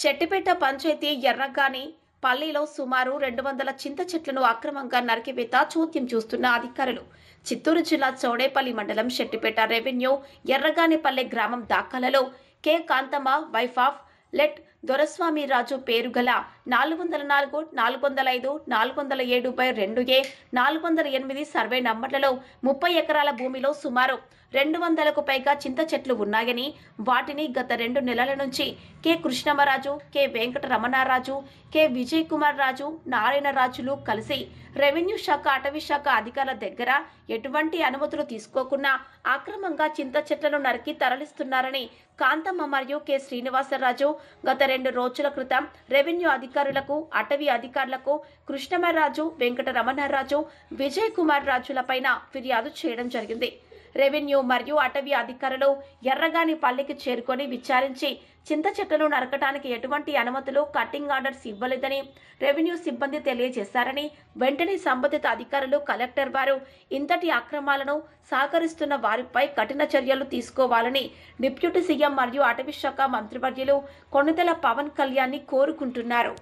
శెట్టిపేట పంచాయతీ ఎర్రగాని పల్లిలో సుమారు 200 చింత చెట్లను అక్రమంగా నరికివేత చూద్యం చూస్తున్న అధికారులు. చిత్తూరు జిల్లా చౌడేపల్లి మండలం శెట్టిపేట రెవెన్యూ ఎర్రగానిపల్లె గ్రామం దాఖలలో K Kanthamma wife of late Doraswamy Raju పేరు గల 404, 405, 407/2A, 408 సర్వే నంబర్లలో 30 ఎకరాల భూమిలో సుమారు 200కు పైగా చింత చెట్లు ఉన్నాయని, వాటిని గత 2 నెలల నుంచి K Krishnamaraju, K Venkataramanaraju, K Vijay Kumar Raju, నారాయణరాజులు కలిసి రెవెన్యూ శాఖ, అటవీ శాఖ అధికారుల దగ్గర ఎటువంటి అనుమతులు తీసుకోకుండా అక్రమంగా చింత చెట్లను నరికి తరలిస్తున్నారని కాంతమ్మ మరియు కె శ్రీనివాసరాజు గత 2 రోజుల క్రితం రెవెన్యూ అధికారులకు, అటవీ అధికారులకు కృష్ణమరాజు, వెంకటరమణారాజు, విజయ్ కుమార్ రాజులపైన ఫిర్యాదు చేయడం జరిగింది. రెవెన్యూ మరియు అటవీ అధికారులు ఎర్రగానిపల్లికి చేరుకొని విచారించి చింత చెట్లను నరకటానికి ఎటువంటి అనుమతులు, కట్టింగ్ ఆర్డర్స్ ఇవ్వలేదని రెవెన్యూ సిబ్బంది తెలియజేశారని, వెంటనే సంబంధిత అధికారులు, కలెక్టర్ వారు ఇంతటి అక్రమాలను సహకరిస్తున్న వారిపై కఠిన చర్యలు తీసుకోవాలని డిప్యూటీ సీఎం మరియు అటవీ శాఖ మంత్రివర్యులు కొణిదెల పవన్ కళ్యాణ్ కోరుకుంటున్నారు.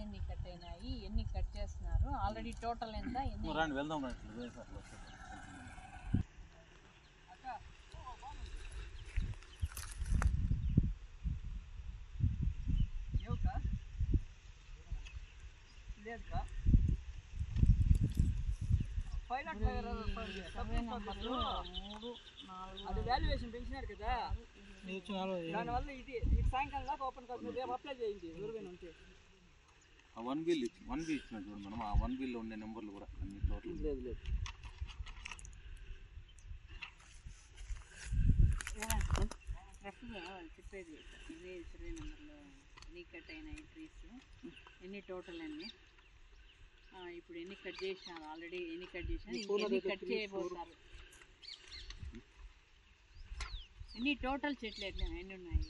ఎన్ని కట్ అయినాయి, ఎన్ని కట్ చేస్తున్నారు, ఆల్రెడీ టోటల్ ఎంత, అది వాల్యుయేషన్ పెంచినారు కదా, దానివల్ల ఇది సాయంకాలం దాకా ఓపెన్ కాదు. రేపు అప్లై చేయండి ఎవరికైనా ఉంటే. 1 బిల్ ఇచ్చిన చూడండి మనం, ఆ 1 బిల్లో ఉండే నెంబర్లు కూడా అన్ని టోటల్ లేదు చెప్పేది. ఇదే సర్వే నెంబర్లో ఎన్ని కట్ అయినాయి ట్రీస్, ఎన్ని టోటల్ అన్ని, ఇప్పుడు ఎన్ని కట్ చేసినారు, ఆల్రెడీ ఎన్ని కట్ చేసినారు, ఎన్ని కట్ చేయబోతారు, ఎన్ని టోటల్ చెట్లు ఎన్ని ఉన్నాయి.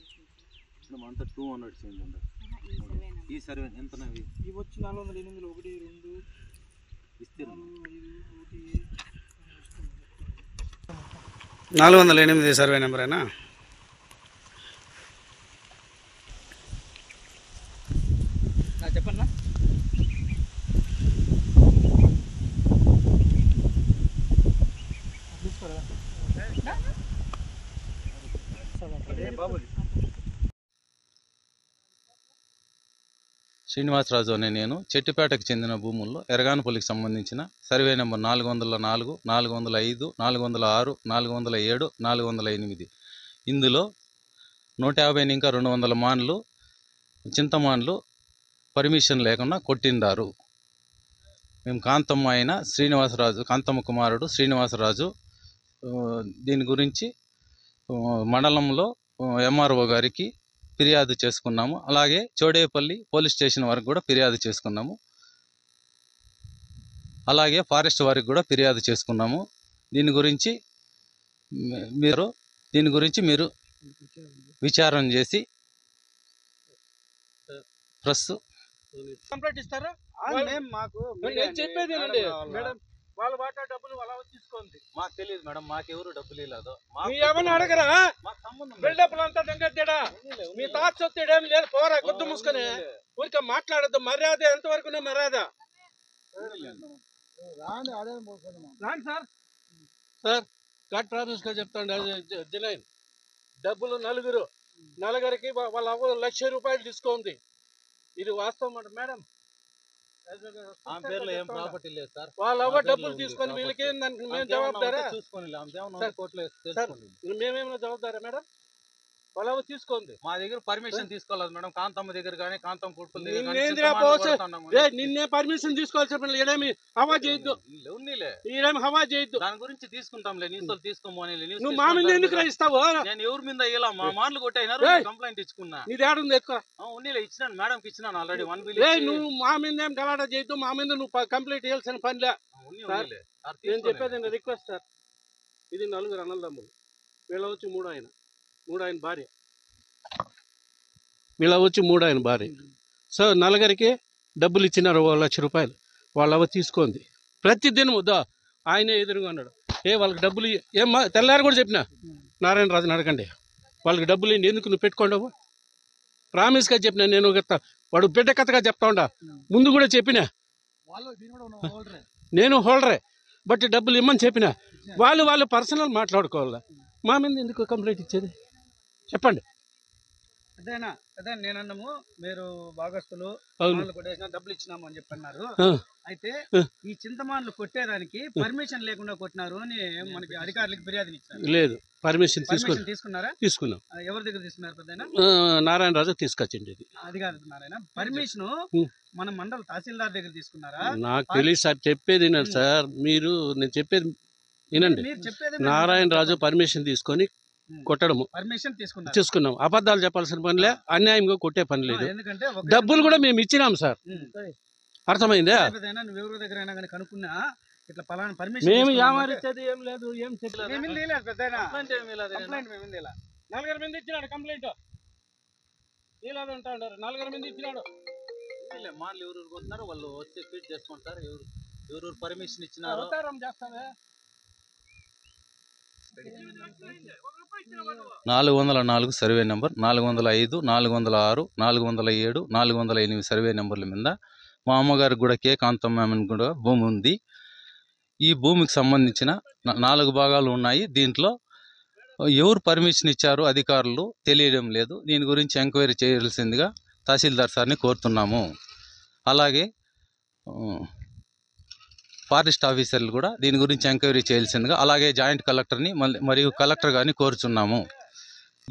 అంతా 200 చేయండి. ఈ సర్వే ఎంత? ఇవి వచ్చి 408, 1, 2 ఇస్తారు. 408 సర్వే నెంబరేనా? చెప్పన్నా. శ్రీనివాసరాజు అనే నేను చెట్టిపేటకు చెందిన భూముల్లో ఎర్రగానిపల్లికి సంబంధించిన సర్వే నెంబర్ 404, 405, 406, 407, 408 ఇందులో 150 ఇంకా 200 మాన్లు చింతమాన్లు పర్మిషన్ లేకుండా కొట్టిండారు. మేము కాంతమ్మ అయిన శ్రీనివాసరాజు, కాంతమ్మ కుమారుడు శ్రీనివాసరాజు దీని గురించి మండలంలో ఎంఆర్ఓ గారికి ఫిర్యాదు చేసుకున్నాము. అలాగే చోడేపల్లి పోలీస్ స్టేషన్ వరకు కూడా ఫిర్యాదు చేసుకున్నాము. అలాగే ఫారెస్ట్ వారికి కూడా ఫిర్యాదు చేసుకున్నాము. దీని గురించి మీరు విచారణ చేసి ప్రెస్ కంప్లైంట్ ఇస్తారా? చెప్పేది మేడం, వాళ్ళ వాటా డబ్బులు అలా తీసుకోండి. మాకు తెలియదు మేడం, మాకెవరు డబ్బులు ఇవ్వలేదు. ఏమన్నా అడగరా? బిల్డప్లు అంతా దొంగతేడా? మీ తాత సొత్తేడేమి లేదు, పోరా గుద్దు మూసుకొని ఊరికే మాట్లాడద్దు. మర్యాద ఎంతవరకు మర్యాద? రాండి సార్. సార్ కట్ ప్రామిస్ గా చెప్తాను, జనైన్ డబ్బులు నలుగురికి వాళ్ళ 1,00,000 రూపాయలు తీసుకుంది. ఇది వాస్తవం మేడం. ఏం ప్రాపర్టీ లేదు సార్. వాళ్ళ డబ్బులు తీసుకొని వీళ్ళకి మేము జవాబుదారా? మేమేమైనా జవాబుదారా మేడం? వాళ్ళ తీసుకోండి. మా దగ్గర పర్మిషన్ తీసుకోలేదు మేడం. కాంతమ్మ దగ్గర కానీ కాంతమ్మ కొడుకుల నిన్నే పర్మిషన్ తీసుకోవాల్సి ఏమేమి హవా చేయొద్దు, ఏమేమి హవా చేయొద్దు. దాని గురించి తీసుకుంటాంలే, న్యూస్ తీసుకోమని. నువ్వు మా మీద ఎందుకు ఇస్తావు? నేను ఎవరి మీద ఇలా మా మాటలు కొట్టాయినారు, కంప్లైంట్ ఇచ్చుకున్నా. నీది ఏడుంది ఎక్కువ? ఉన్నీలే ఇచ్చినాను మేడం, ఇచ్చినాను ఆల్రెడీ 1 బిల్. నువ్వు మా మీద ఏం గలాటా చేయొద్దు, మా మీద నువ్వు కంప్లైంట్ చేయాల్సిన పనిలే. నేను చెప్పేది రిక్వెస్ట్ సార్, ఇది 4 అన్నదమ్ములు, వీళ్ళ వచ్చి 3 ఆయన భార్య, వీళ్ళ వచ్చి 3 ఆయన భార్య. సో నలుగురికి డబ్బులు ఇచ్చినారు 1,00,000 రూపాయలు. వాళ్ళ తీసుకోండి. ప్రతిదినం వద్దా ఆయనే ఎదురుగా ఉన్నాడు. వాళ్ళకి డబ్బులు ఏమ్మా తెల్లారు కూడా చెప్పిన నారాయణరాజుని అడగండి, వాళ్ళకి డబ్బులు ఎందుకు నువ్వు పెట్టుకోండవు? ప్రామిస్గా చెప్పిన నేను. వాడు బిడ్డ కథగా చెప్తా ఉండా, ముందు కూడా చెప్పిన. నేను హోల్డరే, బట్ డబ్బులు ఇమ్మని చెప్పిన. వాళ్ళు పర్సనల్ మాట్లాడుకోవాలి. మా మీద ఎందుకు కంప్లైంట్ ఇచ్చేది చెప్పండి. అదేనా అదే నేనన్నాము, మీరు భాగస్తులు కొట్టేసిన డబ్బులు ఇచ్చినాము అని చెప్పన్నారు. అయితే ఈ చింతమానులు కొట్టేదానికి పర్మిషన్ లేకుండా కొట్టినారు అని మనకి అధికారులకు ఫిర్యాదు ఇచ్చారు. లేదు, పర్మిషన్ తీసుకున్నారా? తీసుకున్నాం. ఎవరి దగ్గర తీసుకున్నారు? పెద్దయినా నారాయణరాజు తీసుకొచ్చింది. అధికారులు నారాయణ పర్మిషన్ మన మండల తహసీల్దార్ దగ్గర తీసుకున్నారా? నాకు తెలియదు సార్, చెప్పేది వినండి సార్. నేను చెప్పేది వినండి. నారాయణరాజు పర్మిషన్ తీసుకొని కొట్టడము తీసుకున్నాం. అబద్ధాలు చెప్పాల్సిన పనిలే, అన్యాయంగా కొట్టే పని లేదు. డబ్బులు కూడా మేము ఇచ్చినాం సార్, అర్థమైందా? మేము ఏమారిచ్చేది ఏం లేదు, ఏం చెప్పలేదు. నలుగురు మంది ఇచ్చినాడు కంప్లైంట్, అంటాడు. 4 మంది ఇచ్చినాడు. మాటలు ఎవరు కొట్టినారు, వాళ్ళు వచ్చి ఫీడ్ చేసుకుంటారు. ఎవరు పర్మిషన్ ఇచ్చినారు చేస్తావే. 404 సర్వే నెంబర్, 405, 406, 407, 408 సర్వే నెంబర్ల మీద మా అమ్మగారికి కూడా కే కాంతమ్మ కూడా భూమి ఉంది. ఈ భూమికి సంబంధించిన 4 భాగాలు ఉన్నాయి. దీంట్లో ఎవరు పర్మిషన్ ఇచ్చారు అధికారులు తెలియడం లేదు. దీని గురించి ఎంక్వైరీ చేయాల్సిందిగా తహసీల్దార్ సార్ని కోరుతున్నాము. అలాగే ఫారెస్ట్ ఆఫీసర్లు కూడా దీని గురించి ఎంక్వైరీ చేయాల్సిందిగా, అలాగే జాయింట్ కలెక్టర్ని మరియు కలెక్టర్ గారిని కోరుచున్నాము.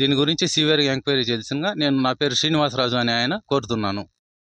దీని గురించి సివియర్గా ఎంక్వైరీ చేయాల్సిందిగా నా పేరు శ్రీనివాసరాజు అని ఆయన కోరుతున్నాను.